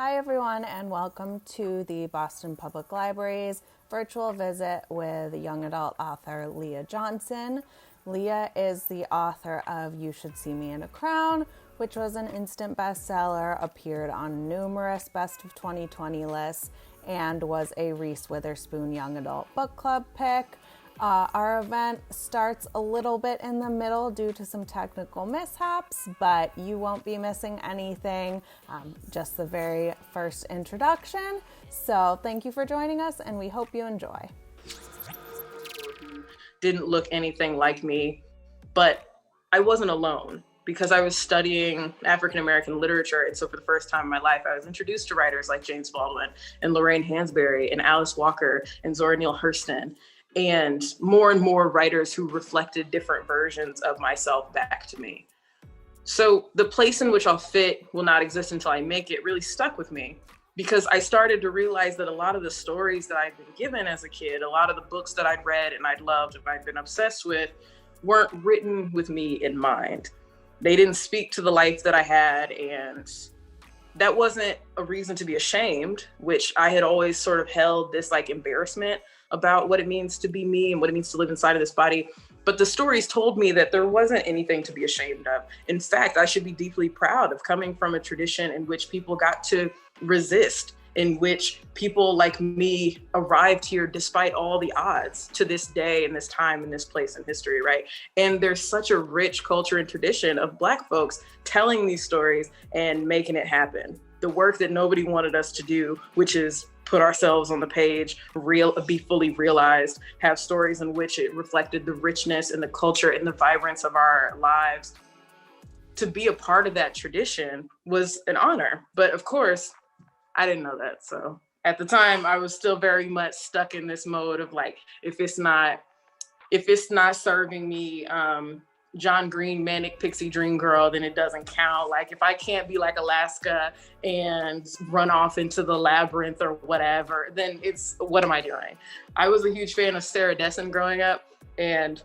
Hi everyone, and welcome to the Boston Public Library's virtual visit with young adult author Leah Johnson. Leah is the author of You Should See Me in a Crown, which was an instant bestseller, appeared on numerous Best of 2020 lists, and was a Reese Witherspoon Young Adult Book Club pick. Our event starts a little bit in the middle due to some technical mishaps, but you won't be missing anything, just the very first introduction. So thank you for joining us, and we hope you enjoy. Didn't look anything like me, but I wasn't alone because I was studying African-American literature. And so for the first time in my life, I was introduced to writers like James Baldwin and Lorraine Hansberry and Alice Walker and Zora Neale Hurston, and more writers who reflected different versions of myself back to me. So the place in which I'll fit will not exist until I make it really stuck with me, because I started to realize that a lot of the stories that I'd been given as a kid, a lot of the books that I'd read and I'd loved and I'd been obsessed with, weren't written with me in mind. They didn't speak to the life that I had, and that wasn't a reason to be ashamed, which I had always sort of held this like embarrassment about what it means to be me and what it means to live inside of this body. But the stories told me that there wasn't anything to be ashamed of. In fact, I should be deeply proud of coming from a tradition in which people got to resist, in which people like me arrived here despite all the odds to this day and this time and this place in history, right? And there's such a rich culture and tradition of Black folks telling these stories and making it happen. The work that nobody wanted us to do, which is put ourselves on the page, be fully realized, have stories in which it reflected the richness and the culture and the vibrance of our lives. To be a part of that tradition was an honor. But of course, I didn't know that. So at the time, I was still very much stuck in this mode of like, if it's not serving me John Green manic pixie dream girl, then it doesn't count. Like if I can't be like Alaska and run off into the labyrinth or whatever, then what am I doing? I was a huge fan of Sarah Dessen growing up, and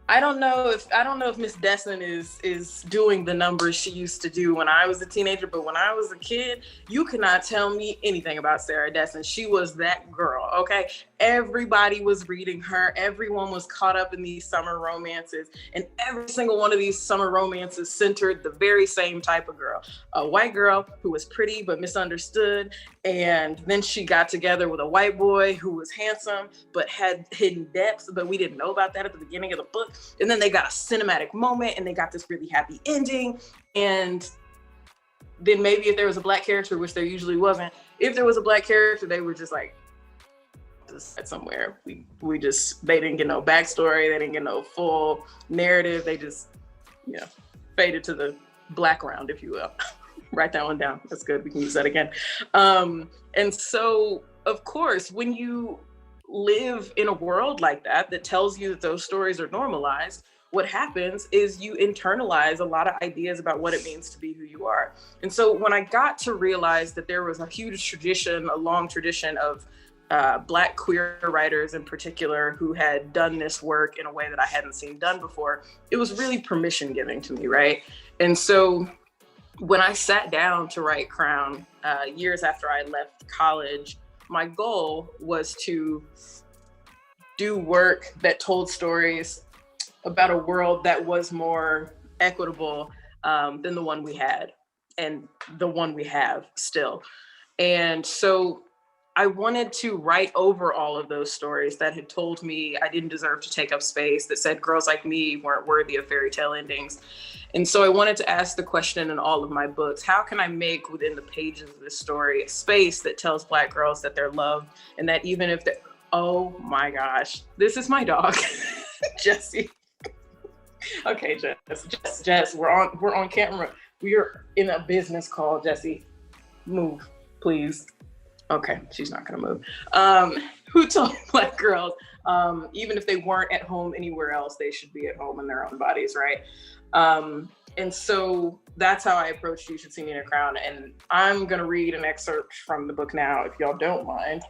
I don't know if Miss Dessen is doing the numbers she used to do when I was a teenager, but when I was a kid, you cannot tell me anything about Sarah Dessen. She was that girl, okay? Everybody was reading her. Everyone was caught up in these summer romances, and every single one of these summer romances centered the very same type of girl, a white girl who was pretty but misunderstood, and then she got together with a white boy who was handsome but had hidden depths, but we didn't know about that at the beginning of the book. And then they got a cinematic moment and they got this really happy ending. And then maybe if there was a Black character, which there usually wasn't, if there was a Black character, they were just like, somewhere. They didn't get no backstory. They didn't get no full narrative. They just, faded to the background, if you will. Write that one down. That's good. We can use that again. And so, of course, when you live in a world like that tells you that those stories are normalized, what happens is you internalize a lot of ideas about what it means to be who you are. And so when I got to realize that there was a huge tradition, a long tradition of Black queer writers in particular who had done this work in a way that I hadn't seen done before, it was really permission giving to me, right? And so when I sat down to write Crown years after I left college, my goal was to do work that told stories about a world that was more equitable than the one we had and the one we have still. And so I wanted to write over all of those stories that had told me I didn't deserve to take up space, that said girls like me weren't worthy of fairy tale endings. And so I wanted to ask the question in all of my books, how can I make within the pages of this story a space that tells Black girls that they're loved, and that even if they're, oh my gosh, this is my dog, Jessie. Okay, Jess, we're on camera. We are in a business call, Jessie. Move, please. Okay, she's not gonna move. Who told Black girls, even if they weren't at home anywhere else, they should be at home in their own bodies, right? And so that's how I approached You Should See Me in a Crown. And I'm gonna read an excerpt from the book now, if y'all don't mind.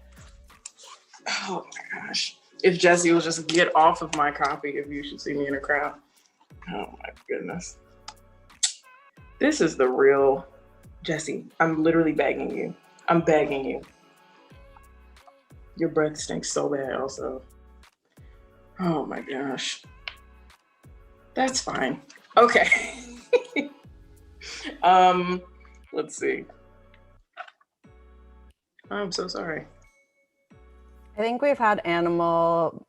Oh my gosh. If Jessie will just get off of my copy of You Should See Me in a Crown. Oh my goodness. This is the real Jesse, I'm literally begging you. I'm begging you. Your breath stinks so bad also. Oh my gosh. That's fine. Okay. Let's see. I'm so sorry. I think we've had animal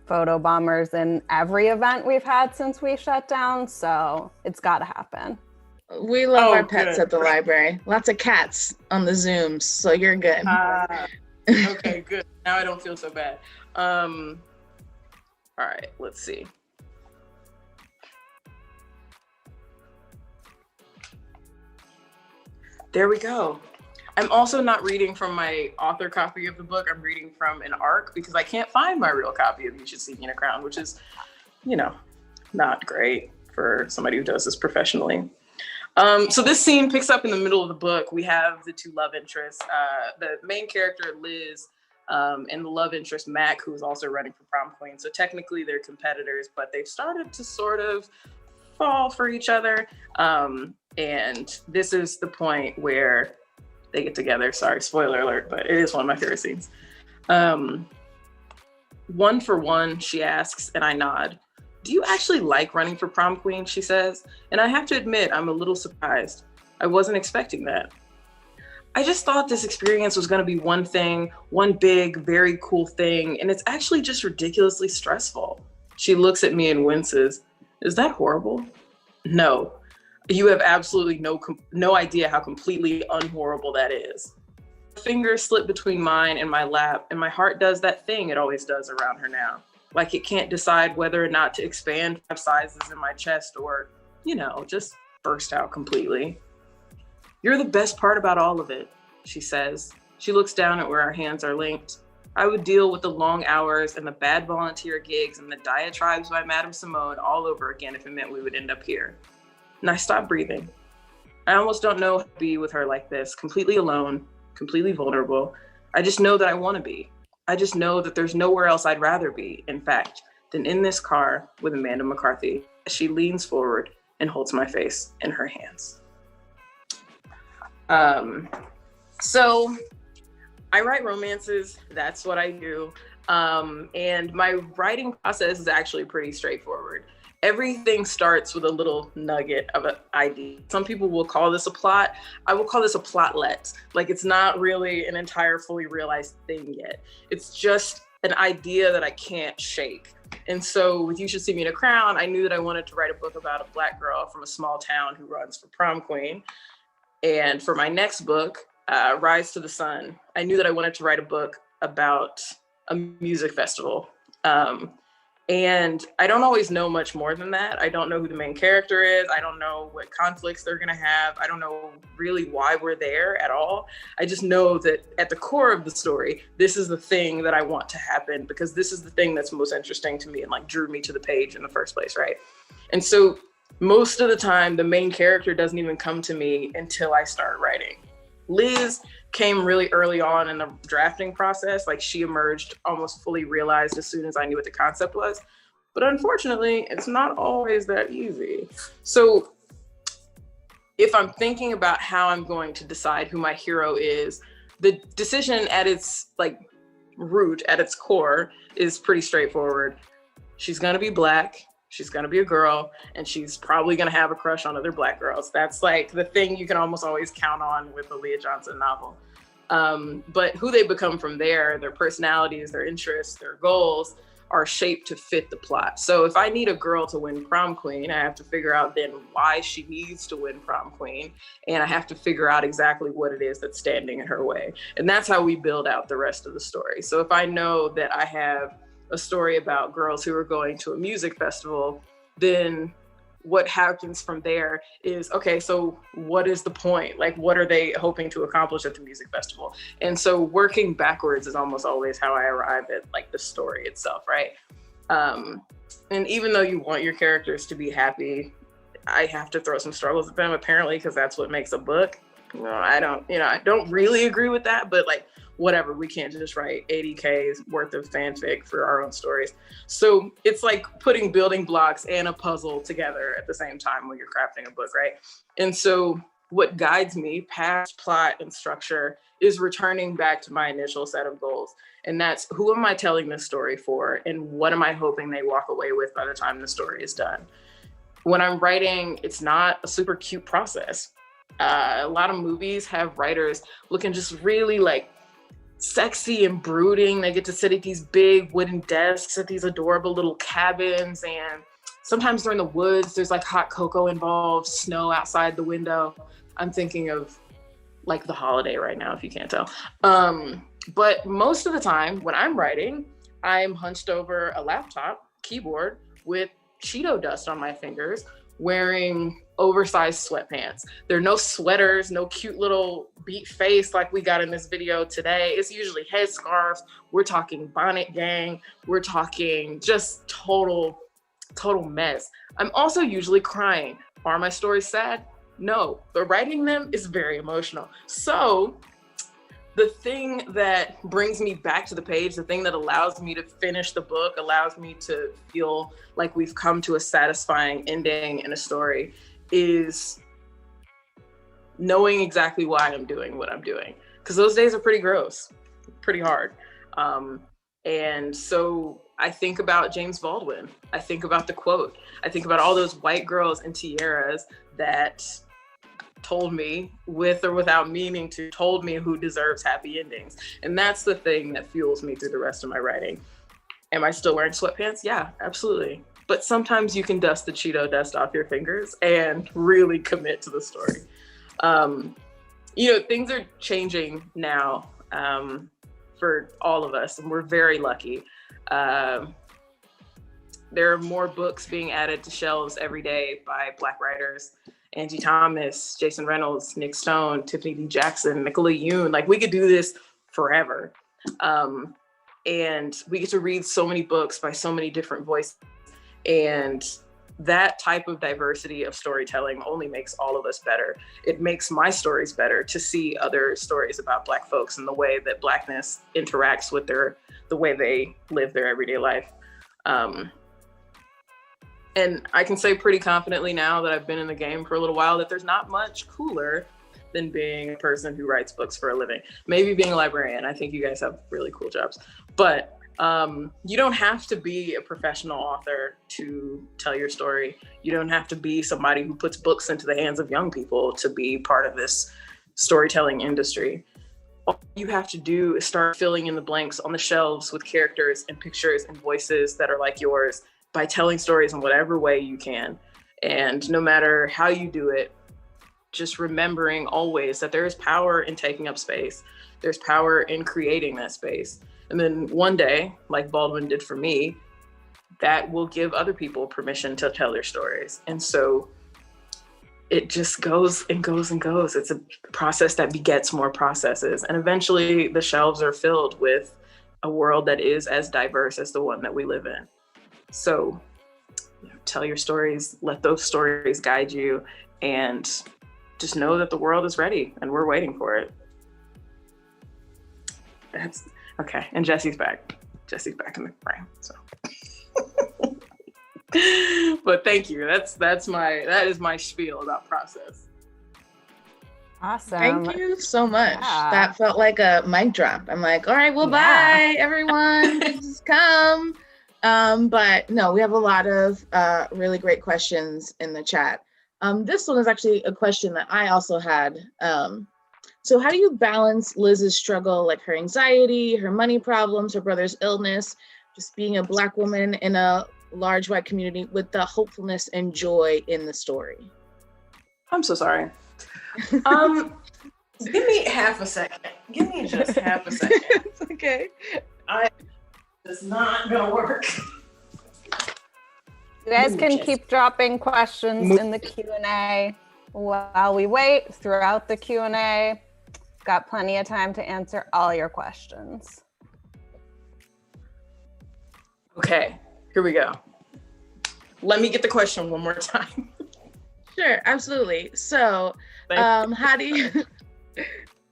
photo bombers in every event we've had since we shut down, so it's got to happen. We love our pets at the library. Lots of cats on the Zooms, so you're good. Okay, good. Now I don't feel so bad. All right, let's see. There we go. I'm also not reading from my author copy of the book. I'm reading from an ARC because I can't find my real copy of You Should See Me in a Crown, which is, not great for somebody who does this professionally. So this scene picks up in the middle of the book. We have the two love interests, the main character, Liz, and the love interest, Mac, who's also running for prom queen. So technically they're competitors, but they've started to sort of fall for each other. And this is the point where they get together. Sorry, spoiler alert, but it is one of my favorite scenes. 1 for 1, she asks, and I nod. Do you actually like running for prom queen, she says? And I have to admit, I'm a little surprised. I wasn't expecting that. I just thought this experience was gonna be one thing, one big, very cool thing, and it's actually just ridiculously stressful. She looks at me and winces. Is that horrible? No, you have absolutely no idea how completely unhorrible that is. Fingers slip between mine and my lap, and my heart does that thing it always does around her now. Like it can't decide whether or not to expand 5 sizes in my chest or, just burst out completely. You're the best part about all of it, she says. She looks down at where our hands are linked. I would deal with the long hours and the bad volunteer gigs and the diatribes by Madame Simone all over again if it meant we would end up here. And I stopped breathing. I almost don't know how to be with her like this, completely alone, completely vulnerable. I just know that I want to be. I just know that there's nowhere else I'd rather be, in fact, than in this car with Amanda McCarthy. She leans forward and holds my face in her hands. So I write romances. That's what I do. And my writing process is actually pretty straightforward. Everything starts with a little nugget of an idea. Some people will call this a plot. I will call this a plotlet. Like it's not really an entire fully realized thing yet. It's just an idea that I can't shake. And so with You Should See Me in a Crown, I knew that I wanted to write a book about a Black girl from a small town who runs for prom queen. And for my next book, Rise to the Sun, I knew that I wanted to write a book about a music festival. And I don't always know much more than that. I don't know who the main character is. I don't know what conflicts they're gonna have. I don't know really why we're there at all. I just know that at the core of the story, this is the thing that I want to happen because this is the thing that's most interesting to me and like drew me to the page in the first place, right? And so most of the time, the main character doesn't even come to me until I start writing. Liz came really early on in the drafting process. Like she emerged almost fully realized as soon as I knew what the concept was. But unfortunately, it's not always that easy. So if I'm thinking about how I'm going to decide who my hero is, the decision at its root, at its core, is pretty straightforward. She's gonna be Black. She's gonna be a girl, and she's probably gonna have a crush on other Black girls. That's like the thing you can almost always count on with a Leah Johnson novel. But who they become from there, their personalities, their interests, their goals are shaped to fit the plot. So if I need a girl to win prom queen, I have to figure out then why she needs to win prom queen. And I have to figure out exactly what it is that's standing in her way. And that's how we build out the rest of the story. So if I know that I have a story about girls who are going to a music festival, then what happens from there is, okay, so what is the point? Like, what are they hoping to accomplish at the music festival? And so working backwards is almost always how I arrive at like the story itself, right? And even though you want your characters to be happy, I have to throw some struggles at them apparently, because that's what makes a book. I don't really agree with that, but like, whatever, we can't just write 80 K's worth of fanfic for our own stories. So it's like putting building blocks and a puzzle together at the same time when you're crafting a book, right? And so what guides me past plot and structure is returning back to my initial set of goals. And that's, who am I telling this story for? And what am I hoping they walk away with by the time the story is done? When I'm writing, it's not a super cute process. A lot of movies have writers looking just really like sexy and brooding. They get to sit at these big wooden desks at these adorable little cabins, and sometimes they're in the woods. There's like hot cocoa involved, snow outside the window. I'm thinking of like The Holiday right now, if you can't tell. But most of the time when I'm writing, I'm hunched over a laptop keyboard with Cheeto dust on my fingers, wearing oversized sweatpants. There are no sweaters, no cute little beat face like we got in this video today. It's usually headscarves. We're talking bonnet gang. We're talking just total mess. I'm also usually crying. Are my stories sad? No, but writing them is very emotional. So the thing that brings me back to the page, the thing that allows me to finish the book, allows me to feel like we've come to a satisfying ending in a story, is knowing exactly why I'm doing what I'm doing. Because those days are pretty gross, pretty hard. And so I think about James Baldwin. I think about the quote. I think about all those white girls in tiaras that told me, with or without meaning to, told me who deserves happy endings. And that's the thing that fuels me through the rest of my writing. Am I still wearing sweatpants? Yeah, absolutely. But sometimes you can dust the Cheeto dust off your fingers and really commit to the story. Things are changing now for all of us, and we're very lucky. There are more books being added to shelves every day by Black writers. Angie Thomas, Jason Reynolds, Nick Stone, Tiffany D. Jackson, Nicola Yoon. Like, we could do this forever. And we get to read so many books by so many different voices. And that type of diversity of storytelling only makes all of us better. It makes my stories better to see other stories about Black folks and the way that Blackness interacts with the way they live their everyday life. And I can say pretty confidently now that I've been in the game for a little while that there's not much cooler than being a person who writes books for a living. Maybe being a librarian. I think you guys have really cool jobs. But you don't have to be a professional author to tell your story. You don't have to be somebody who puts books into the hands of young people to be part of this storytelling industry. All you have to do is start filling in the blanks on the shelves with characters and pictures and voices that are like yours, by telling stories in whatever way you can. And no matter how you do it, just remembering always that there is power in taking up space. There's power in creating that space. And then one day, like Baldwin did for me, that will give other people permission to tell their stories. And so it just goes and goes and goes. It's a process that begets more processes. And eventually the shelves are filled with a world that is as diverse as the one that we live in. So tell your stories, let those stories guide you, and just know that the world is ready and we're waiting for it. That's okay. And Jesse's back. Jesse's back in the frame. So but thank you. That is my spiel about process. Awesome. Thank you so much. Yeah. That felt like a mic drop. I'm like, all right, well, bye everyone. Just come. But no, we have a lot of really great questions in the chat. This one is actually a question that I also had. So how do you balance Liz's struggle, like her anxiety, her money problems, her brother's illness, just being a Black woman in a large white community, with the hopefulness and joy in the story? I'm so sorry. Give me half a second. Give me just half a second. It's okay. It's not gonna work. You guys can keep dropping questions in the Q&A while we wait. Throughout the Q&A, got plenty of time to answer all your questions. Okay, here we go. Let me get the question one more time. Sure, absolutely. So, how do you,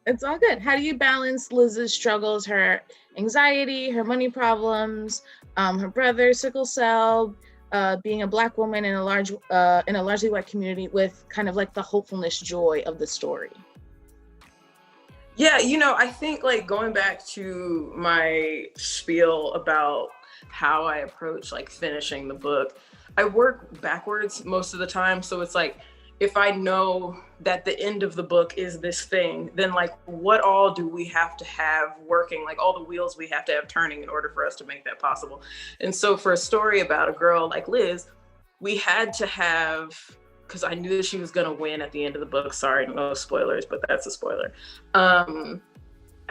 it's all good. How do you balance Liz's struggles, her anxiety, her money problems, her brother, sickle cell, being a Black woman in a largely white community with kind of like the hopefulness joy of the story? Yeah, I think like going back to my spiel about how I approach like finishing the book, I work backwards most of the time. So it's like, if I know that the end of the book is this thing, then like what all do we have to have working, like all the wheels we have to have turning in order for us to make that possible. And so for a story about a girl like Liz, we had to have, because I knew that she was going to win at the end of the book. Sorry, no spoilers, but that's a spoiler.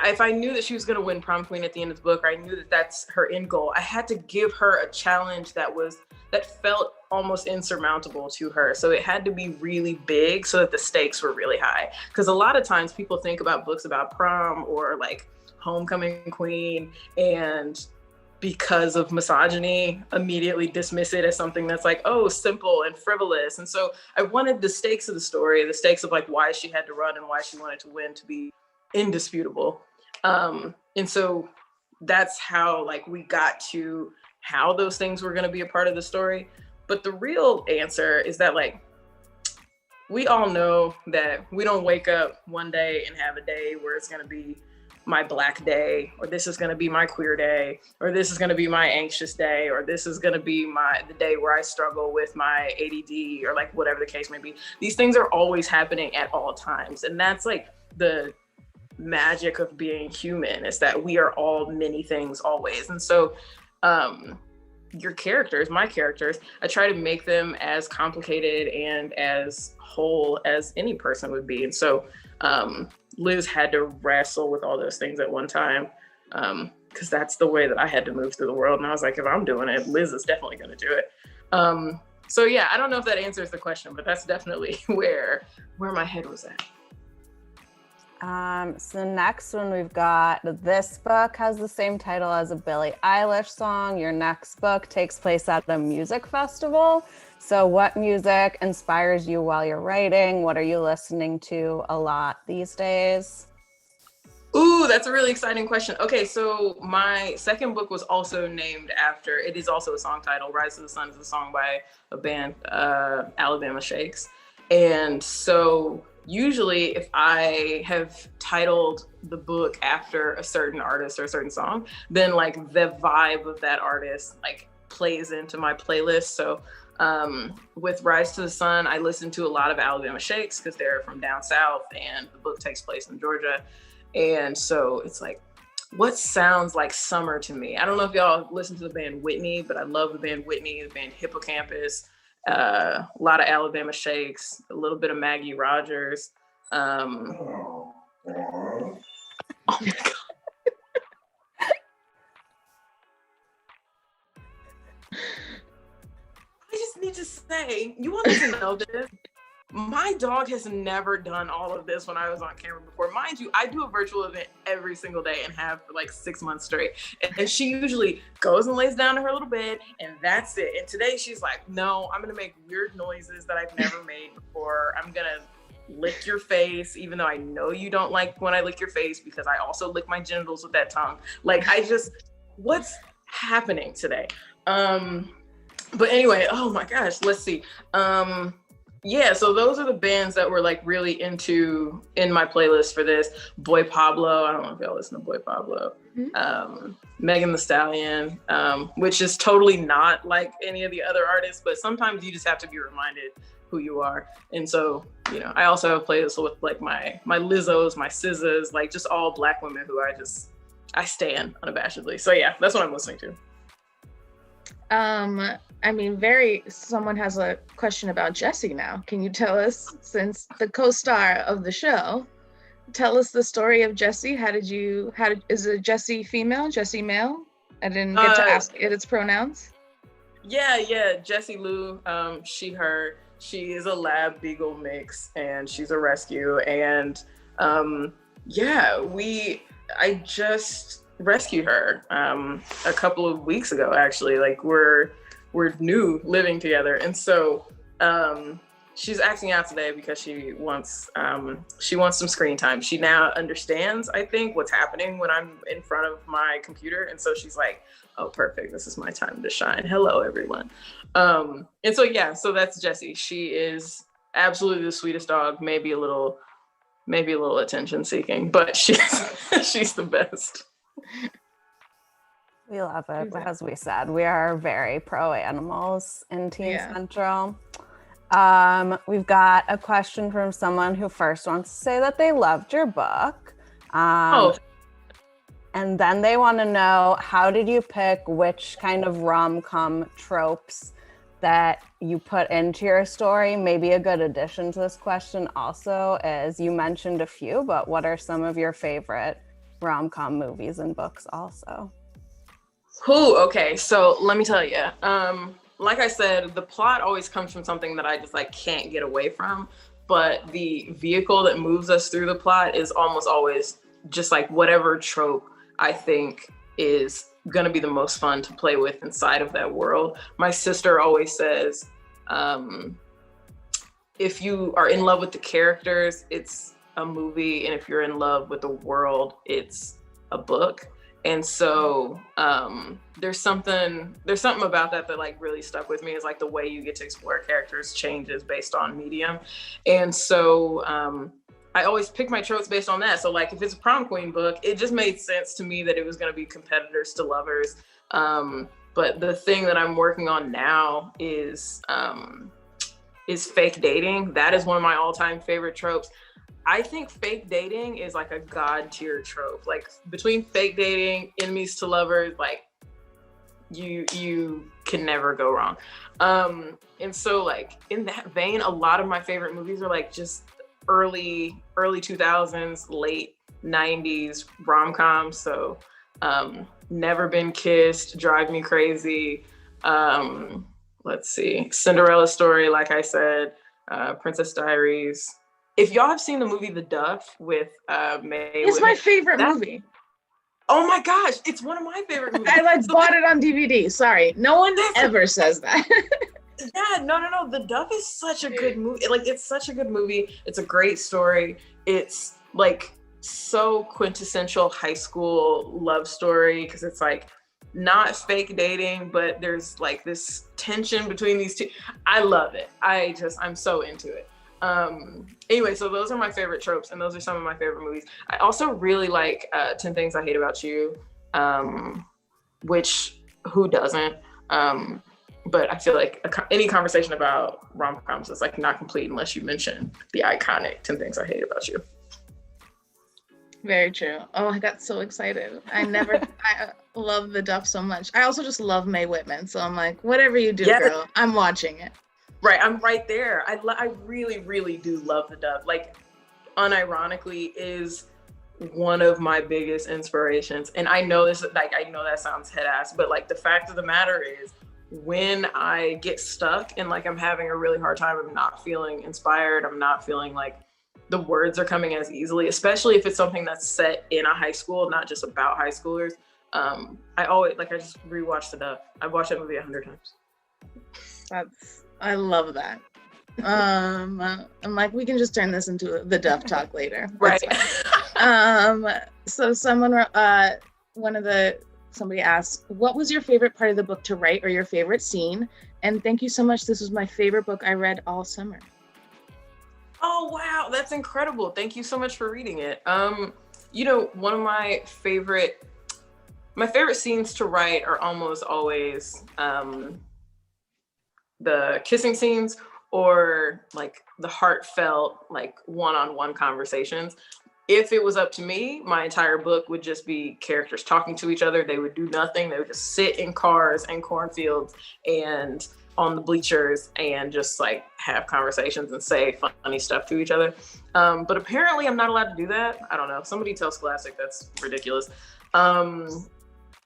If I knew that she was going to win prom queen at the end of the book, or I knew that that's her end goal, I had to give her a challenge that felt almost insurmountable to her. So it had to be really big so that the stakes were really high. Because a lot of times people think about books about prom or like homecoming queen, and because of misogyny, immediately dismiss it as something that's like, oh, simple and frivolous. And so I wanted the stakes of the story, the stakes of like why she had to run and why she wanted to win, to be indisputable. And so that's how like we got to how those things were going to be a part of the story. But the real answer is that like, we all know that we don't wake up one day and have a day where it's going to be my Black day, or this is going to be my queer day, or this is going to be my anxious day, or this is going to be the day where I struggle with my ADD, or like whatever the case may be. These things are always happening at all times. And that's like the magic of being human, is that we are all many things always. And so your characters, my characters, I try to make them as complicated and as whole as any person would be. And so Liz had to wrestle with all those things at one time, because that's the way that I had to move through the world. And I was like, if I'm doing it, Liz is definitely going to do it. So yeah, I don't know if that answers the question, but that's definitely where my head was at. So the next one we've got, this book has the same title as a Billie Eilish song. Your next book takes place at a music festival. So what music inspires you while you're writing? What are you listening to a lot these days? Ooh, that's a really exciting question. Okay, so my second book was also named after, it is also a song title. Rise to the Sun is a song by a band, Alabama Shakes. And so usually if I have titled the book after a certain artist or a certain song, then like the vibe of that artist like plays into my playlist. So with Rise to the Sun, I listen to a lot of Alabama Shakes because they're from down south and the book takes place in Georgia. And so it's like, what sounds like summer to me? I don't know if y'all listen to the band Whitney, but I love the band Whitney, the band Hippocampus, a lot of Alabama Shakes, a little bit of Maggie Rogers. Oh my God. I just need to say, you want to know this? My dog has never done all of this when I was on camera before. Mind you, I do a virtual event every single day and have for like 6 months straight. And she usually goes and lays down in her little bed and that's it. And today she's like, no, I'm gonna make weird noises that I've never made before. I'm gonna lick your face, even though I know you don't like when I lick your face because I also lick my genitals with that tongue. Like what's happening today? But anyway, oh my gosh, let's see. Yeah, so those are the bands that were like really in my playlist for this. Boy Pablo, I don't know if y'all listen to Boy Pablo. Mm-hmm. Megan Thee Stallion, which is totally not like any of the other artists, but sometimes you just have to be reminded who you are. And so, I also have a playlist with like my Lizzos, my SZAs, like just all Black women who I stan unabashedly. So yeah, that's what I'm listening to. Someone has a question about Jessie now. Can you tell us, since the co-star of the show, tell us the story of Jessie? Is it Jessie female, Jessie male? I didn't get to ask it, its pronouns. Yeah, Jessie Lou, she, her. She is a lab beagle mix and she's a rescue. And I just rescued her a couple of weeks ago, actually. Like we're new living together. And so she's acting out today because she wants some screen time. She now understands, I think, what's happening when I'm in front of my computer, and so she's like, oh, perfect, this is my time to shine. Hello, everyone. And so so that's Jessie. She is absolutely the sweetest dog, maybe a little attention seeking, but she's the best. We love it. As we said, we are very pro animals in Teen Central. We've got a question from someone who first wants to say that they loved your book. And then they want to know, how did you pick which kind of rom-com tropes that you put into your story? Maybe a good addition to this question also is, you mentioned a few, but what are some of your favorite rom-com movies and books also? Okay, so let me tell you. Like I said, the plot always comes from something that I just like can't get away from, but the vehicle that moves us through the plot is almost always just like whatever trope I think is gonna be the most fun to play with inside of that world. My sister always says, if you are in love with the characters, it's a movie, and if you're in love with the world, it's a book. And so there's something about that like really stuck with me, is like the way you get to explore characters changes based on medium. And so I always pick my tropes based on that. So like if it's a prom queen book, it just made sense to me that it was going to be competitors to lovers. But the thing that I'm working on now is fake dating. That is one of my all-time favorite tropes. I think fake dating is like a god tier trope. Like between fake dating, enemies to lovers, like you can never go wrong. And so like in that vein, a lot of my favorite movies are like just early 2000s, late 90s rom-coms. So Never Been Kissed, Drive Me Crazy. Let's see, Cinderella Story, like I said, Princess Diaries. If y'all have seen the movie The Duff with May, it's my favorite movie. Oh my gosh, it's one of my favorite movies. I like bought it on DVD. Sorry, no one ever says that. Yeah, no. The Duff is such a good movie. Like, it's such a good movie. It's a great story. It's like so quintessential high school love story, because it's like not fake dating, but there's like this tension between these two. I love it. I'm so into it. Anyway, so those are my favorite tropes, and those are some of my favorite movies. I also really like 10 Things I Hate About You, which who doesn't? But I feel like any conversation about rom-coms is like not complete unless you mention the iconic 10 Things I Hate About You. Very true. Oh, I got so excited. I love The Duff so much. I also just love Mae Whitman. So I'm like, whatever you do, girl, I'm watching it. Right, I'm right there. I really, really do love The Duff. Like, unironically, is one of my biggest inspirations. And I know that sounds head ass, but like the fact of the matter is, when I get stuck and like I'm having a really hard time, I'm not feeling inspired, I'm not feeling like the words are coming as easily, especially if it's something that's set in a high school, not just about high schoolers. I just rewatched The Duff. I've watched that movie 100 times. I love that. I'm like, we can just turn this into the Duff talk later. Right. So somebody asked, what was your favorite part of the book to write, or your favorite scene? And thank you so much. This was my favorite book I read all summer. Oh, wow. That's incredible. Thank you so much for reading it. One of my favorite scenes to write are almost always the kissing scenes, or like the heartfelt, like one-on-one conversations. If it was up to me, my entire book would just be characters talking to each other. They would do nothing. They would just sit in cars and cornfields and on the bleachers and just like have conversations and say funny stuff to each other. But apparently I'm not allowed to do that. I don't know. Somebody tell Scholastic that's ridiculous.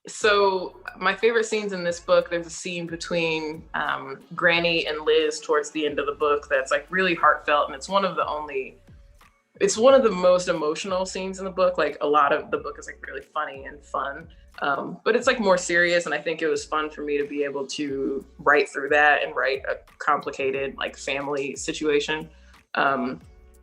So my favorite scenes in this book, there's a scene between Granny and Liz towards the end of the book that's like really heartfelt, and it's one of the only it's one of the most emotional scenes in the book. Like a lot of the book is like really funny and fun. But it's like more serious, and I think it was fun for me to be able to write through that and write a complicated like family situation.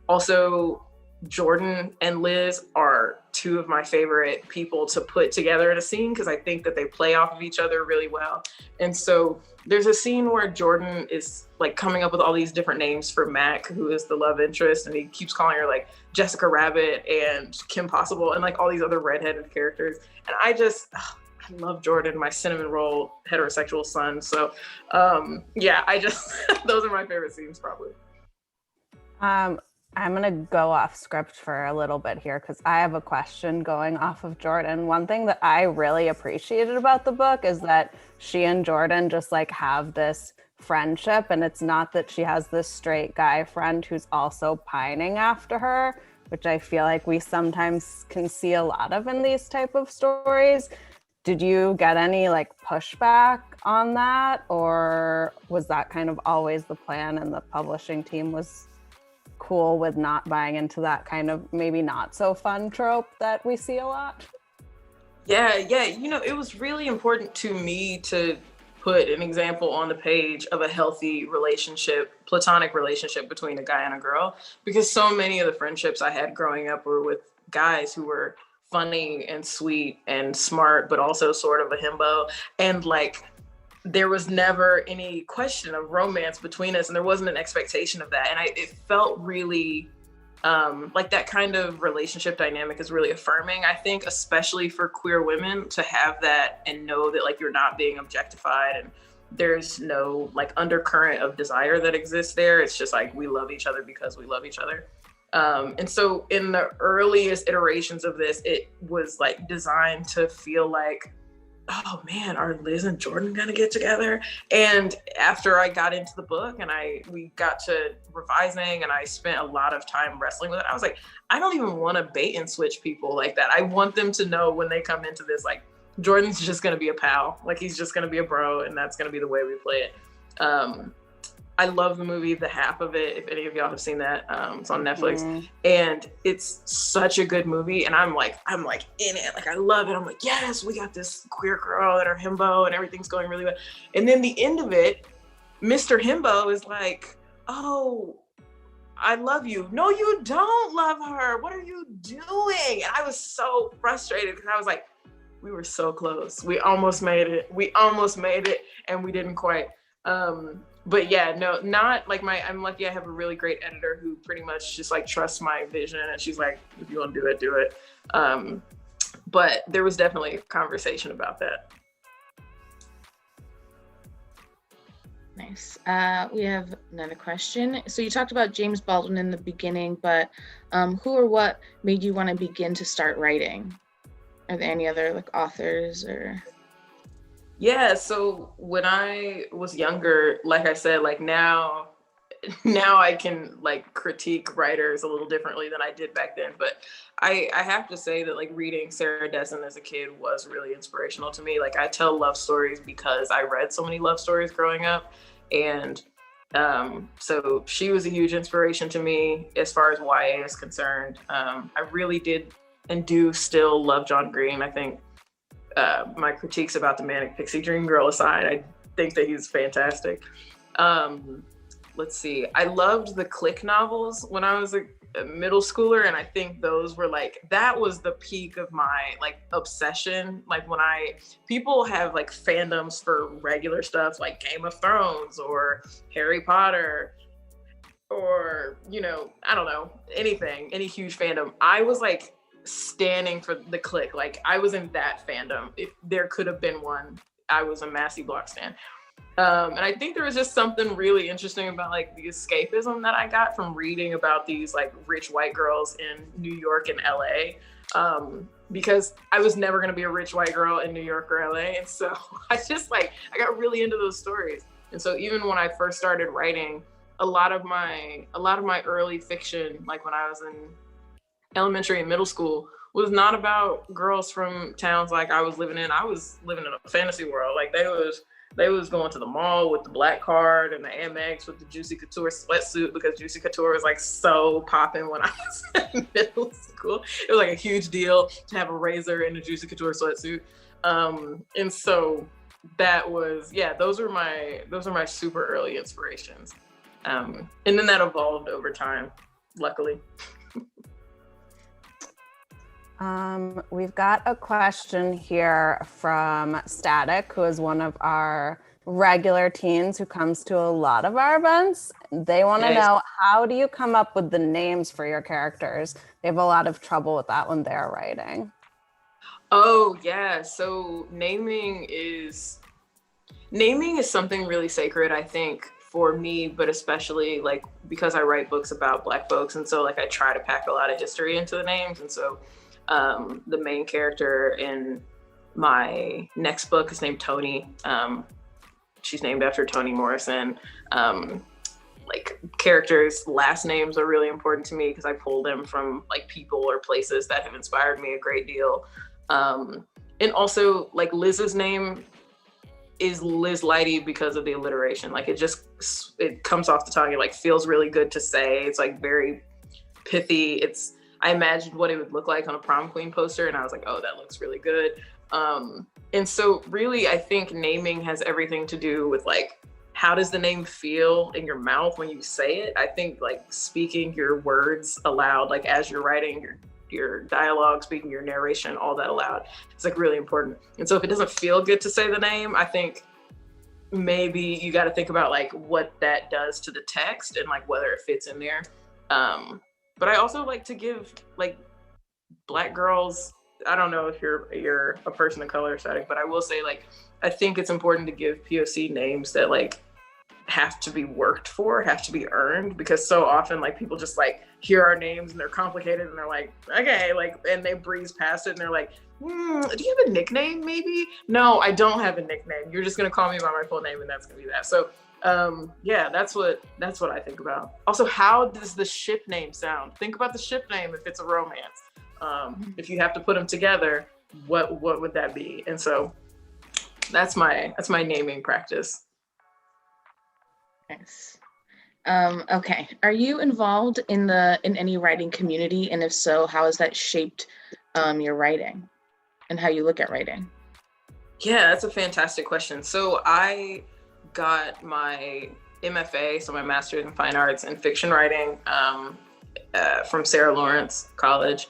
Also, Jordan and Liz are two of my favorite people to put together in a scene because I think that they play off of each other really well. And so there's a scene where Jordan is like coming up with all these different names for Mac, who is the love interest, and he keeps calling her like Jessica Rabbit and Kim Possible and like all these other redheaded characters. And I love Jordan, my cinnamon roll heterosexual son. So yeah, those are my favorite scenes probably. I'm going to go off script for a little bit here because I have a question going off of Jordan. One thing that I really appreciated about the book is that she and Jordan just like have this friendship, and it's not that she has this straight guy friend who's also pining after her, which I feel like we sometimes can see a lot of in these type of stories. Did you get any like pushback on that, or was that kind of always the plan and the publishing team was cool with not buying into that kind of maybe not so fun trope that we see a lot? Yeah, it was really important to me to put an example on the page of a healthy relationship, platonic relationship between a guy and a girl, because so many of the friendships I had growing up were with guys who were funny and sweet and smart, but also sort of a himbo. And like, there was never any question of romance between us, and there wasn't an expectation of that. And it felt really like that kind of relationship dynamic is really affirming, I think, especially for queer women to have that and know that like you're not being objectified and there's no like undercurrent of desire that exists there. It's just like we love each other because we love each other. And so in the earliest iterations of this, it was like designed to feel like, oh man, are Liz and Jordan gonna get together? And after I got into the book and we got to revising and I spent a lot of time wrestling with it, I was like, I don't even want to bait and switch people like that. I want them to know when they come into this, like, Jordan's just gonna be a pal, like he's just gonna be a bro, and that's gonna be the way we play it. I love the movie, the half of it, if any of y'all have seen that. It's on Netflix. And it's such a good movie. And I'm like in it, like I love it. I'm like, yes, we got this queer girl and her himbo and everything's going really well. And then the end of it, Mr. Himbo is like, oh, I love you. No, you don't love her. What are you doing? And I was so frustrated because I was like, we were so close. We almost made it. And we didn't quite. But yeah, no, not like I'm lucky I have a really great editor who pretty much just like trusts my vision, and she's like, if you want to do it, do it. But there was definitely a conversation about that. Nice. We have another question. So you talked about James Baldwin in the beginning, but who or what made you want to begin to start writing? Are there any other like authors or? Yeah, so when I was younger, like I said, like now I can like critique writers a little differently than I did back then. But I have to say that like reading Sarah Dessen as a kid was really inspirational to me. Like I tell love stories because I read so many love stories growing up. And so she was a huge inspiration to me as far as YA is concerned. I really did and do still love John Green. I think my critiques about the Manic Pixie Dream Girl aside, I think that he's fantastic. Let's see. I loved the Click novels when I was a middle schooler, and I think those were like, that was the peak of my like obsession. Like when people have like fandoms for regular stuff like Game of Thrones or Harry Potter or, I don't know, anything, any huge fandom. I was like standing for the Click. Like I was in that fandom. If there could have been one, I was a Massey Block stan. And I think there was just something really interesting about like the escapism that I got from reading about these like rich white girls in New York and LA. Because I was never going to be a rich white girl in New York or LA. And so I got really into those stories. And so even when I first started writing, a lot of my early fiction, like when I was in elementary and middle school, was not about girls from towns like I was living in. I was living in a fantasy world. Like they was going to the mall with the black card and the Amex with the Juicy Couture sweatsuit, because Juicy Couture was like so popping when I was in middle school. It was like a huge deal to have a razor and a Juicy Couture sweatsuit. And so that was, those are my super early inspirations. And then that evolved over time, luckily. We've got a question here from Static, who is one of our regular teens who comes to a lot of our events. They want to know, how do you come up with the names for your characters? They have a lot of trouble with that when they're writing. Oh yeah, so naming is something really sacred, I think, for me, but especially like because I write books about Black folks, and so like I try to pack a lot of history into the names. And so the main character in my next book is named Toni. She's named after Toni Morrison. Like characters' last names are really important to me because I pull them from like people or places that have inspired me a great deal. And also like Liz's name is Liz Lighty because of the alliteration. Like it comes off the tongue. It like feels really good to say. It's like very pithy. I imagined what it would look like on a prom queen poster, and I was like, oh, that looks really good. And so really, I think naming has everything to do with like, how does the name feel in your mouth when you say it? I think like speaking your words aloud, like as you're writing your dialogue, speaking your narration, all that aloud, it's like really important. And so if it doesn't feel good to say the name, I think maybe you got to think about like what that does to the text and like whether it fits in there. But I also like to give like Black girls, I don't know if you're a person of color, Static, but I will say like, I think it's important to give POC names that like have to be worked for, have to be earned, because so often like people just like hear our names and they're complicated and they're like, okay, like, and they breeze past it and they're like, do you have a nickname maybe? No, I don't have a nickname. You're just gonna call me by my full name and that's gonna be that. So that's what I think about. Also, how does the ship name sound? Think about the ship name if it's a romance. If you have to put them together, what would that be? And so that's my naming practice. Nice. Okay. Are you involved in any writing community? And if so, how has that shaped your writing and how you look at writing? Yeah, that's a fantastic question. So I got my MFA, so my Master's in Fine Arts in Fiction Writing from Sarah Lawrence College.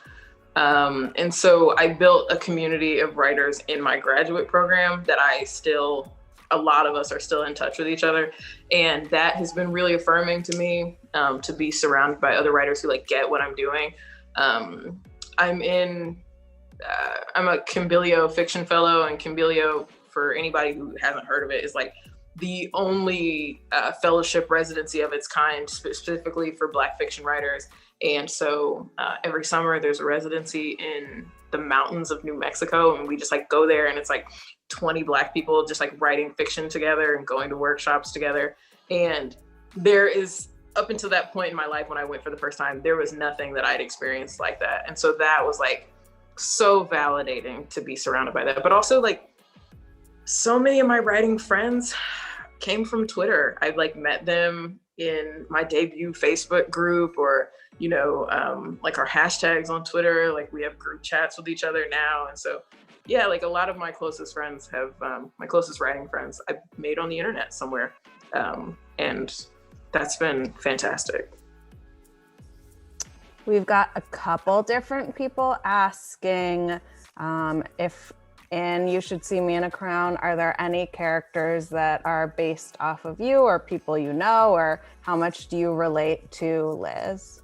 And so I built a community of writers in my graduate program that a lot of us are still in touch with each other. And that has been really affirming to me, to be surrounded by other writers who like get what I'm doing. I'm a Kimbilio fiction fellow, and Kimbilio, for anybody who hasn't heard of it, is like the only fellowship residency of its kind specifically for Black fiction writers. And so every summer there's a residency in the mountains of New Mexico, and we just like go there, and it's like 20 Black people just like writing fiction together and going to workshops together. And there is, up until that point in my life when I went for the first time, there was nothing that I'd experienced like that. And so that was like so validating to be surrounded by that. But also like so many of my writing friends came from Twitter. I've like met them in my debut Facebook group, or like our hashtags on Twitter. Like we have group chats with each other now. And so yeah, like a lot of my closest friends have my closest writing friends I've made on the internet somewhere, and that's been fantastic. We've got a couple different people asking if in You Should See Me in a Crown, are there any characters that are based off of you or people you know, or how much do you relate to Liz?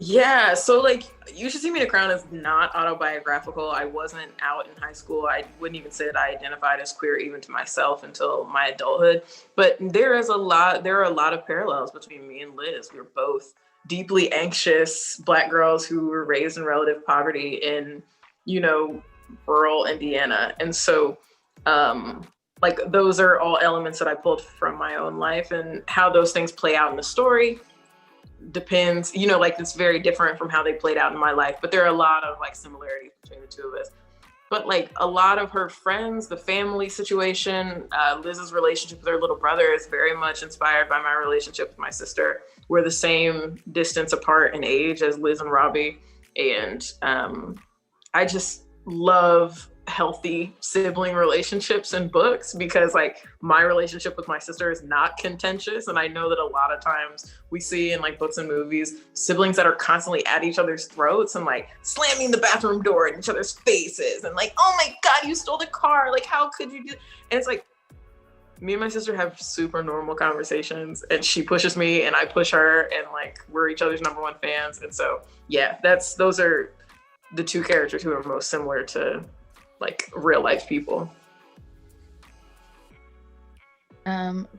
Yeah, so like You Should See Me in a Crown is not autobiographical. I wasn't out in high school. I wouldn't even say that I identified as queer even to myself until my adulthood. But there are a lot of parallels between me and Liz. We were both deeply anxious Black girls who were raised in relative poverty in, rural Indiana. And so like those are all elements that I pulled from my own life, and how those things play out in the story depends, like it's very different from how they played out in my life, but there are a lot of like similarities between the two of us. but like a lot of her friends, the family situation, Liz's relationship with her little brother is very much inspired by my relationship with my sister. We're the same distance apart in age as Liz and Robbie. And I just love healthy sibling relationships in books, because like my relationship with my sister is not contentious, and I know that a lot of times we see in like books and movies siblings that are constantly at each other's throats and like slamming the bathroom door in each other's faces and like, oh my god, you stole the car, like how could you do. And it's like, me and my sister have super normal conversations, and she pushes me and I push her, and like we're each other's number one fans. And so yeah, those are the two characters who are most similar to like real life people.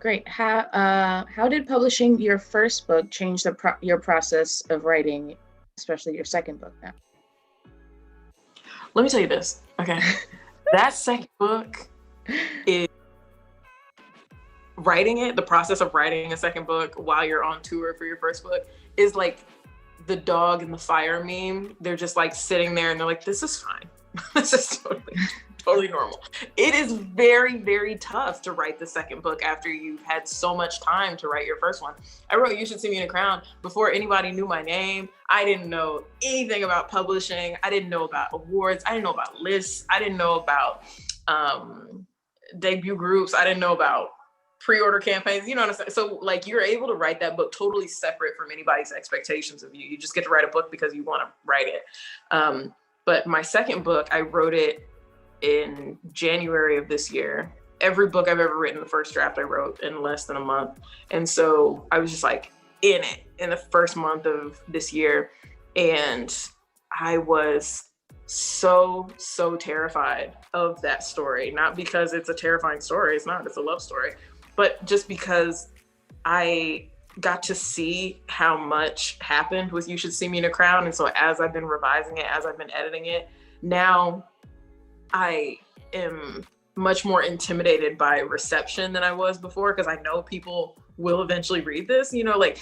Great. How did publishing your first book change your process of writing, especially your second book now? Let me tell you this. Okay. That second book is the process of writing a second book while you're on tour for your first book is like the dog and the fire meme. They're just like sitting there and they're like, this is fine. This is totally normal. It is very, very tough to write the second book after you've had so much time to write your first one. I wrote You Should See Me in a Crown before anybody knew my name. I didn't know anything about publishing. I didn't know about awards. I didn't know about lists. I didn't know about debut groups. I didn't know about pre-order campaigns, you know what I'm saying? So like you're able to write that book totally separate from anybody's expectations of you. You just get to write a book because you want to write it. But my second book, I wrote it in January of this year. Every book I've ever written, the first draft I wrote in less than a month. And so I was just like in it in the first month of this year. And I was so terrified of that story. Not because it's a terrifying story, it's not, it's a love story, but just because I got to see how much happened with You Should See Me in a Crown. And so as I've been revising it, as I've been editing it, now I am much more intimidated by reception than I was before, because I know people will eventually read this. You know, like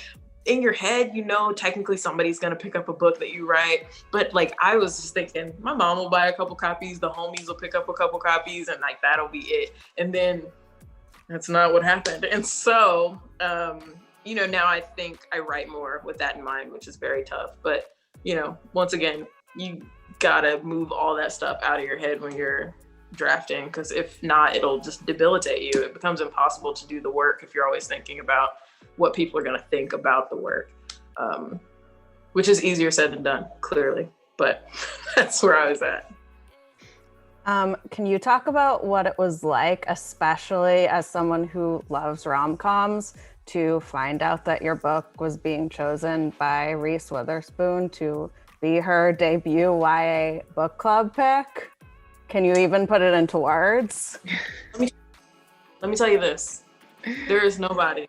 in your head, you know, technically somebody's going to pick up a book that you write. But like, I was just thinking, my mom will buy a couple copies, the homies will pick up a couple copies, and like, that'll be it. And then that's not what happened. And so, you know, now I think I write more with that in mind, which is very tough. But, you know, once again, you gotta move all that stuff out of your head when you're drafting, because if not, it'll just debilitate you. It becomes impossible to do the work if you're always thinking about what people are gonna think about the work, which is easier said than done, clearly. But that's where I was at. Can you talk about what it was like, especially as someone who loves rom-coms, to find out that your book was being chosen by Reese Witherspoon to be her debut YA book club pick? Can you even put it into words? Let me tell you this. There is nobody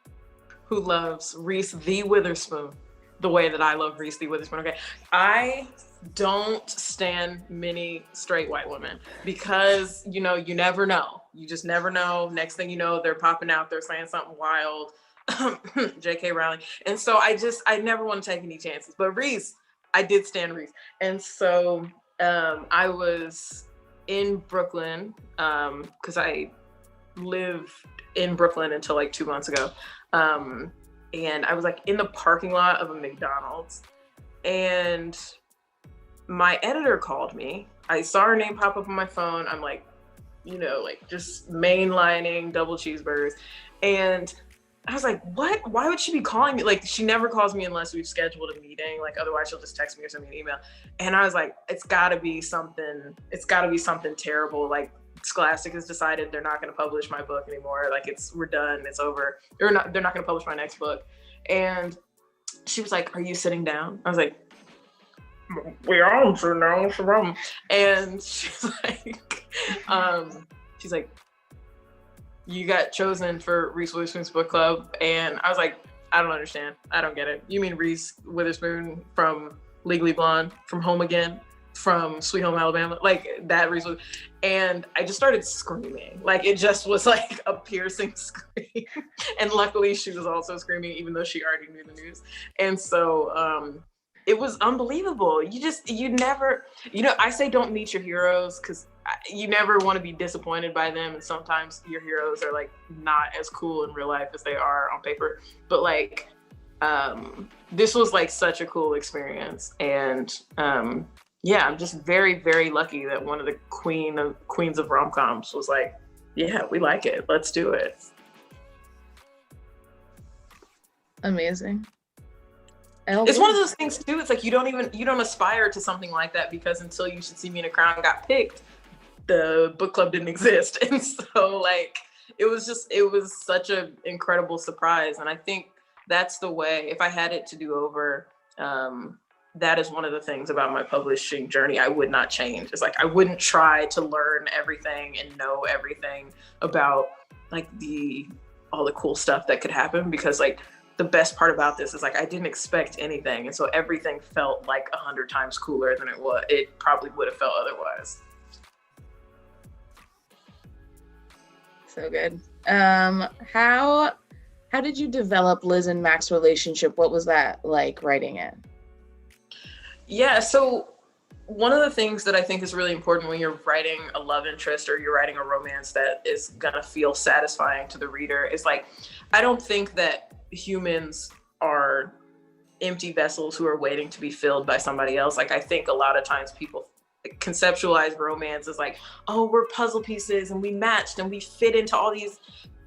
who loves Reese the Witherspoon the way that I love Reese the Witherspoon. Okay, I don't stand many straight white women, because, you know, you never know. You just never know. Next thing you know, they're popping out, they're saying something wild. JK Rowling. And so I never want to take any chances. But Reese, I did stand Reese. And so I was in Brooklyn, because I lived in Brooklyn until like 2 months ago. And I was like in the parking lot of a McDonald's, and my editor called me. I saw her name pop up on my phone. I'm like, you know, like just mainlining double cheeseburgers. And I was like, what? Why would she be calling me? Like, she never calls me unless we've scheduled a meeting. Like, otherwise she'll just text me or send me an email. And I was like, it's gotta be something terrible. Like, Scholastic has decided they're not gonna publish my book anymore. Like, we're done, it's over. They're not gonna publish my next book. And she was like, are you sitting down? I was like, we are sitting down, what's the problem? And she's like, you got chosen for Reese Witherspoon's book club. And I was like, I don't understand. I don't get it. You mean Reese Witherspoon from Legally Blonde, from Home Again, from Sweet Home Alabama? Like that Reese Witherspoon. And I just started screaming. Like, it just was like a piercing scream. And luckily she was also screaming, even though she already knew the news. And so It was unbelievable. You never, I say don't meet your heroes because you never want to be disappointed by them. And sometimes your heroes are like not as cool in real life as they are on paper. But like, this was like such a cool experience. And yeah, I'm just very, very lucky that one of the queens of rom-coms was like, yeah, we like it. Let's do it. Amazing. It's one of those things too. It's like you don't aspire to something like that because until You Should See Me in a Crown got picked, the book club didn't exist. And so like it was such an incredible surprise. And I think that's the way, if I had it to do over, that is one of the things about my publishing journey I would not change. It's like I wouldn't try to learn everything and know everything about like all the cool stuff that could happen, because like the best part about this is like I didn't expect anything, and so everything felt like 100 times cooler than it probably would have felt otherwise. So good. How did you develop Liz and Mac's relationship? What was that like writing it? Yeah, so one of the things that I think is really important when you're writing a love interest or you're writing a romance that is gonna feel satisfying to the reader is like, I don't think that humans are empty vessels who are waiting to be filled by somebody else. Like I think a lot of times people conceptualize romance as like, oh, we're puzzle pieces and we matched and we fit into all these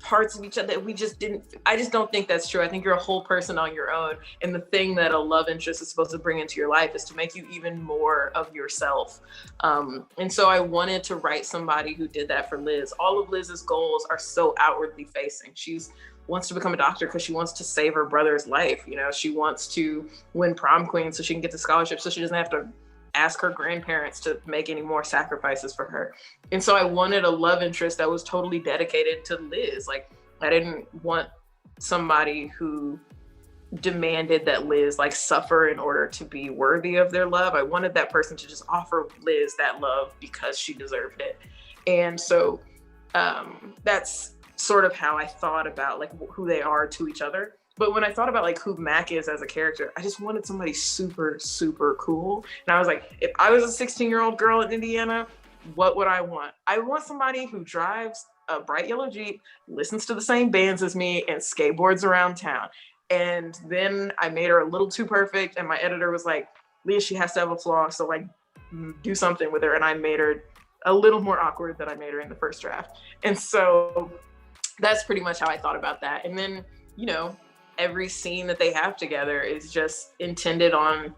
parts of each other that we just didn't. I just don't think that's true. I think you're a whole person on your own, and the thing that a love interest is supposed to bring into your life is to make you even more of yourself. And so I wanted to write somebody who did that for Liz. All of Liz's goals are so outwardly facing. She's wants to become a doctor because she wants to save her brother's life. She wants to win prom queen so she can get the scholarship so she doesn't have to ask her grandparents to make any more sacrifices for her. And so I wanted a love interest that was totally dedicated to Liz. Like I didn't want somebody who demanded that Liz like suffer in order to be worthy of their love. I wanted that person to just offer Liz that love because she deserved it. And so that's sort of how I thought about like who they are to each other. But when I thought about like who Mac is as a character, I just wanted somebody super, super cool. And I was like, if I was a 16-year-old girl in Indiana, what would I want? I want somebody who drives a bright yellow Jeep, listens to the same bands as me, and skateboards around town. And then I made her a little too perfect, and my editor was like, Leah, she has to have a flaw, so like do something with her. And I made her a little more awkward than I made her in the first draft. And so that's pretty much how I thought about that. And then, every scene that they have together is just intended on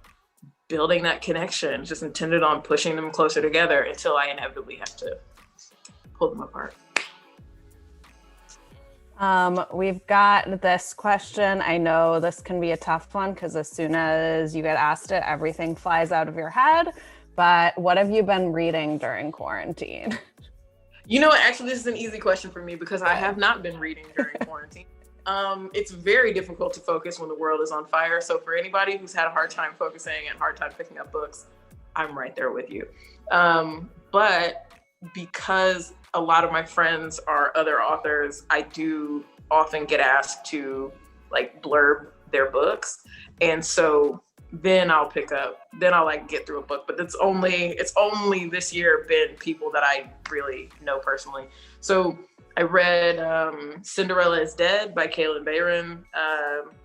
building that connection, just intended on pushing them closer together until I inevitably have to pull them apart. We've got this question. I know this can be a tough one because as soon as you get asked it, everything flies out of your head. But what have you been reading during quarantine? Actually, this is an easy question for me because I have not been reading during quarantine. It's very difficult to focus when the world is on fire. So for anybody who's had a hard time focusing and hard time picking up books, I'm right there with you. But because a lot of my friends are other authors, I do often get asked to like blurb their books. And so then I'll like get through a book, but it's only this year been people that I really know personally. So I read Cinderella is Dead by Kaylin Bayron,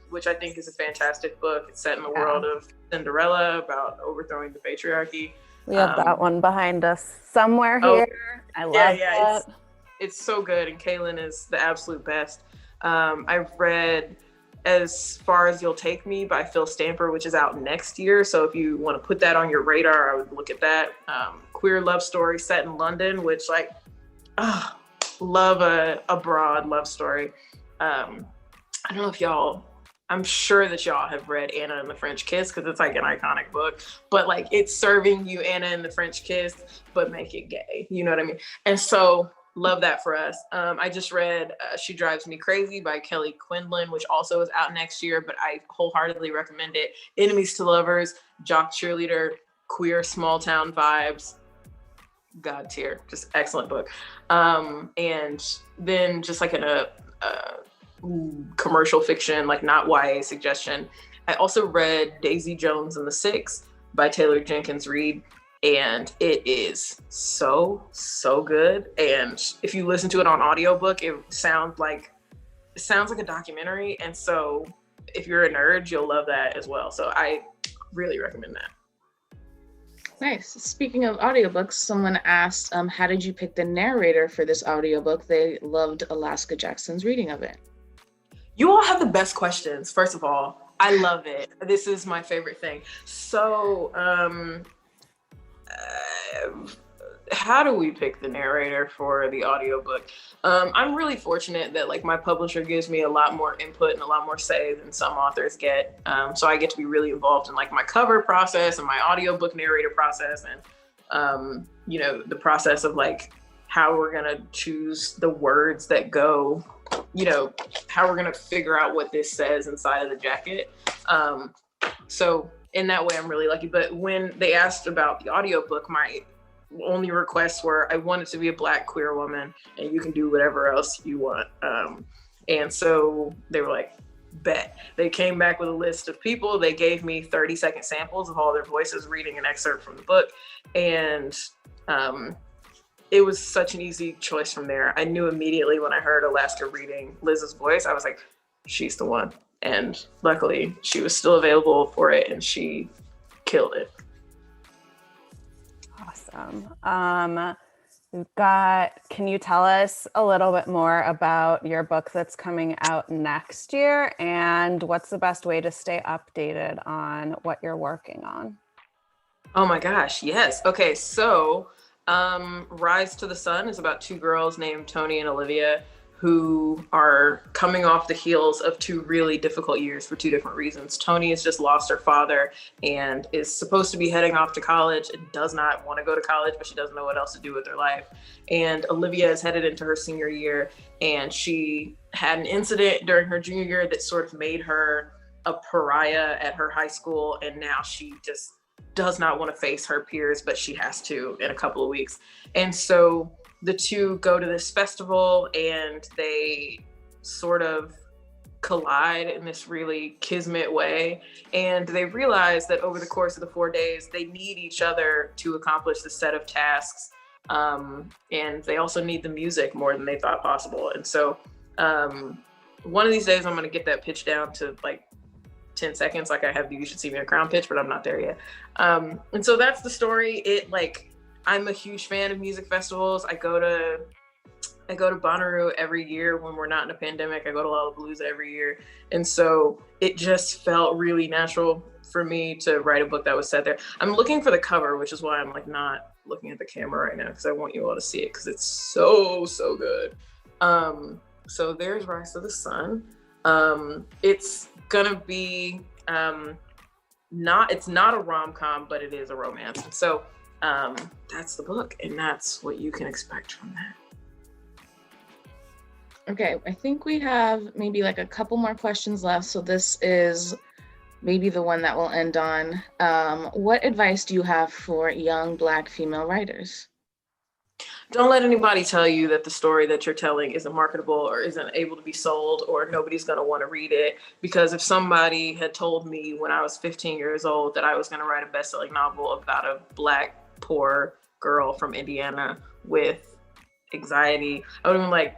which I think is a fantastic book. It's set in the world of Cinderella about overthrowing the patriarchy. We have that one behind us somewhere here. I love it. It's so good, and Kaylin is the absolute best. I've read As Far As You'll Take Me by Phil Stamper, which is out next year. So if you want to put that on your radar, I would look at that. Queer love story set in London, which love a broad love story. I don't know if I'm sure that y'all have read Anna and the French Kiss because it's like an iconic book, but like it's serving you Anna and the French Kiss, but make it gay. You know what I mean? And so love that for us. I just read She Drives Me Crazy by Kelly Quinlan, which also is out next year, but I wholeheartedly recommend it. Enemies to Lovers, jock cheerleader, queer small town vibes. God tier, just excellent book. And then just like in a commercial fiction, like not YA suggestion, I also read Daisy Jones and the Six by Taylor Jenkins Reid, and it is so good. And if you listen to it on audiobook, it sounds like a documentary. And so if you're a nerd, you'll love that as well. So I really recommend that. Nice. Speaking of audiobooks, someone asked, how did you pick the narrator for this audiobook? They loved Alaska Jackson's reading of it. You all have the best questions. First of all, I love it. This is my favorite thing. So, how do we pick the narrator for the audiobook? I'm really fortunate that like my publisher gives me a lot more input and a lot more say than some authors get. So I get to be really involved in like my cover process and my audiobook narrator process, and you know, the process of like how we're gonna choose the words that go, you know, how we're gonna figure out what this says inside of the jacket. So in that way, I'm really lucky. But when they asked about the audiobook, my only requests were I want it to be a Black queer woman, and you can do whatever else you want. And so they were like, bet. They came back with a list of people. They gave me 30-second samples of all their voices reading an excerpt from the book. And it was such an easy choice from there. I knew immediately when I heard Alaska reading Liz's voice, I was like, she's the one. And luckily she was still available for it, and she killed it. Awesome. Can you tell us a little bit more about your book that's coming out next year, and what's the best way to stay updated on what you're working on? Oh my gosh, yes. Okay, so Rise to the Sun is about two girls named Tony and Olivia who are coming off the heels of two really difficult years for two different reasons. Tony has just lost her father and is supposed to be heading off to college and does not want to go to college, but she doesn't know what else to do with her life. And Olivia is headed into her senior year, and she had an incident during her junior year that sort of made her a pariah at her high school, and now she just does not want to face her peers, but she has to in a couple of weeks. And so the two go to this festival, and they sort of collide in this really kismet way. And they realize that over the course of the 4 days, they need each other to accomplish the set of tasks. And they also need the music more than they thought possible. And so one of these days, I'm going to get that pitch down to like 10 seconds. Like I have the You Should See Me in a Crown pitch, but I'm not there yet. And so that's the story. I'm a huge fan of music festivals. I go to Bonnaroo every year when we're not in a pandemic. I go to Lollapalooza every year. And so it just felt really natural for me to write a book that was set there. I'm looking for the cover, which is why I'm like not looking at the camera right now, because I want you all to see it because it's so good. So there's Rise to the Sun. It's gonna be it's not a rom-com, but it is a romance. So that's the book, and that's what you can expect from that. Okay, I think we have maybe like a couple more questions left, so this is maybe the one that we'll end on. What advice do you have for young Black female writers? Don't let anybody tell you that the story that you're telling isn't marketable or isn't able to be sold or nobody's going to want to read it. Because if somebody had told me when I was 15 years old that I was going to write a best-selling novel about a Black poor girl from Indiana with anxiety, I would have been like,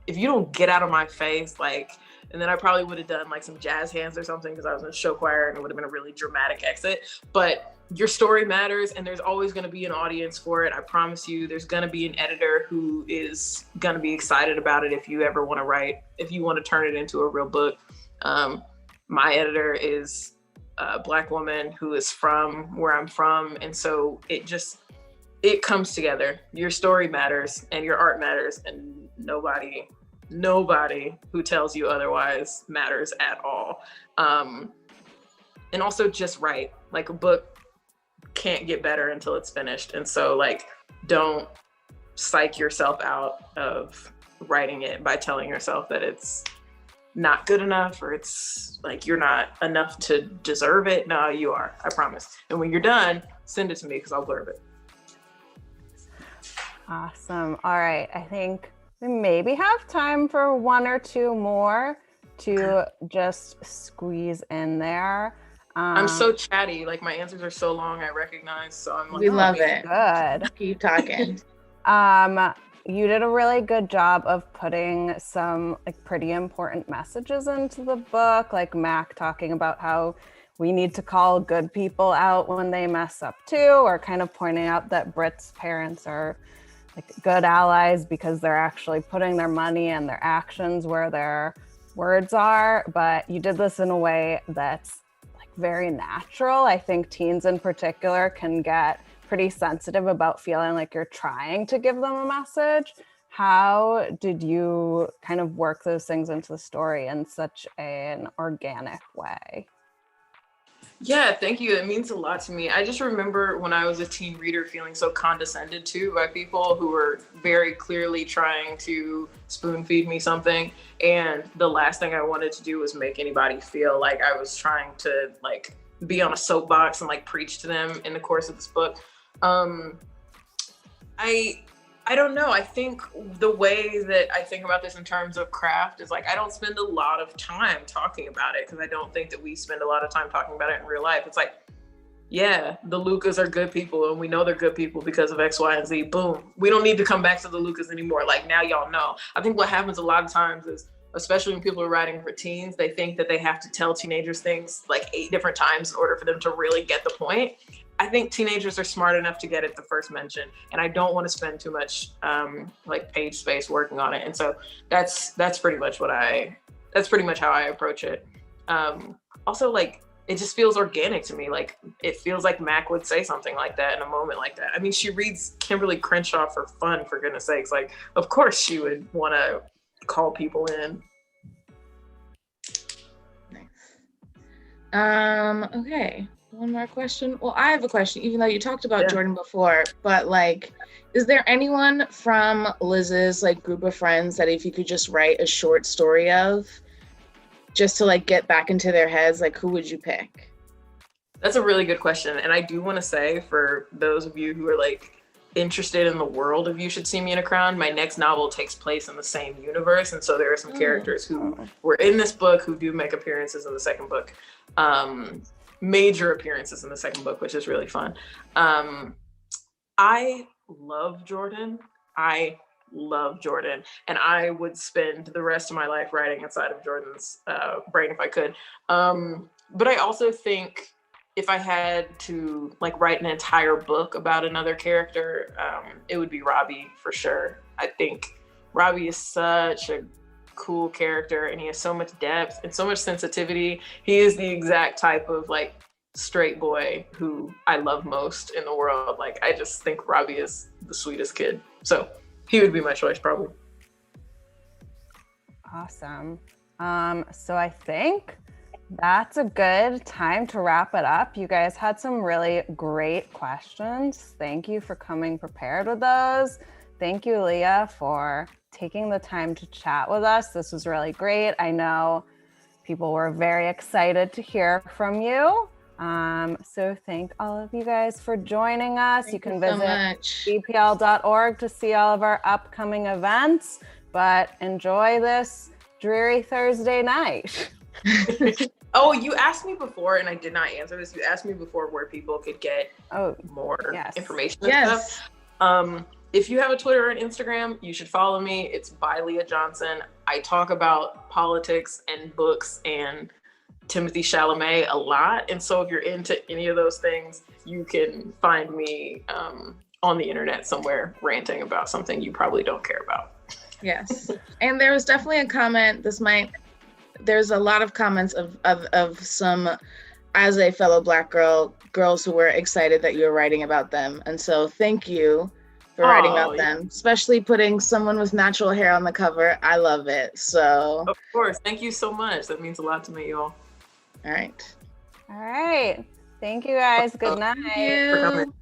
if you don't get out of my face, like, and then I probably would have done like some jazz hands or something because I was in a show choir, and it would have been a really dramatic exit. But your story matters, and there's always going to be an audience for it. I promise you, there's going to be an editor who is going to be excited about it if you ever want to write, if you want to turn it into a real book. My editor is a Black woman who is from where I'm from. And so it comes together. Your story matters and your art matters, and nobody who tells you otherwise matters at all. And also just write. Like, a book can't get better until it's finished. And so like, don't psych yourself out of writing it by telling yourself that it's not good enough or it's like you're not enough to deserve it. No, you are, I promise. And when you're done, send it to me because I'll blurb it. Awesome. All right. I think we maybe have time for one or two more. to just squeeze in there. I'm so chatty. Like my answers are so long, I recognize. So I'm like, we love it. Good. Keep talking. You did a really good job of putting some like pretty important messages into the book, like Mac talking about how we need to call good people out when they mess up too, or kind of pointing out that Brit's parents are like good allies because they're actually putting their money and their actions where their words are. But you did this in a way that's like very natural. I think teens in particular can get pretty sensitive about feeling like you're trying to give them a message. How did you kind of work those things into the story in such an organic way? Yeah, thank you. It means a lot to me. I just remember when I was a teen reader feeling so condescended to by people who were very clearly trying to spoon feed me something. And the last thing I wanted to do was make anybody feel like I was trying to like be on a soapbox and like preach to them in the course of this book. I don't know. I think the way that I think about this in terms of craft is like, I don't spend a lot of time talking about it because I don't think that we spend a lot of time talking about it in real life. It's like, yeah, the Lucas are good people and we know they're good people because of X, Y, and Z. Boom. We don't need to come back to the Lucas anymore. Like now y'all know. I think what happens a lot of times is, especially when people are writing for teens, they think that they have to tell teenagers things like 8 different times in order for them to really get the point. I think teenagers are smart enough to get it the first mention, and I don't want to spend too much like page space working on it. And so that's pretty much how I approach it. Also, like it just feels organic to me. Like it feels like Mac would say something like that in a moment like that. I mean, she reads Kimberly Crenshaw for fun, for goodness sakes. Like, of course she would want to call people in. Nice. Okay. One more question. Well, I have a question, even though you talked about Jordan before, but like, is there anyone from Liz's like group of friends that if you could just write a short story of, just to like get back into their heads, like who would you pick? That's a really good question. And I do want to say for those of you who are like interested in the world of You Should See Me in a Crown, my next novel takes place in the same universe. And so there are some characters who were in this book who do make appearances in the second book. Major appearances in the second book, which is really fun. I love Jordan. And I would spend the rest of my life writing inside of Jordan's brain if I could. But I also think if I had to like write an entire book about another character, it would be Robbie for sure. I think Robbie is such a cool character and he has so much depth and so much sensitivity. He is the exact type of like straight boy who I love most in the world. Like I just think Robbie is the sweetest kid. So he would be my choice probably. Awesome. So I think that's a good time to wrap it up. You guys had some really great questions. Thank you for coming prepared with those. Thank you, Leah, for taking the time to chat with us. This was really great. I know people were very excited to hear from you. So thank all of you guys for joining us. You can visit bpl.org to see all of our upcoming events, but enjoy this dreary Thursday night. Oh, you asked me before, and I did not answer this. You asked me before where people could get more information and stuff. If you have a Twitter or an Instagram, you should follow me. It's by Leah Johnson. I talk about politics and books and Timothy Chalamet a lot. And so if you're into any of those things, you can find me on the internet somewhere ranting about something you probably don't care about. Yes. And there was definitely a comment, there's a lot of comments of some, as a fellow Black girls who were excited that you were writing about them. And so thank you for writing about them, especially putting someone with natural hair on the cover. I love it. So of course, thank you so much. That means a lot to me, y'all. All right. Thank you guys. Good night. Thank you.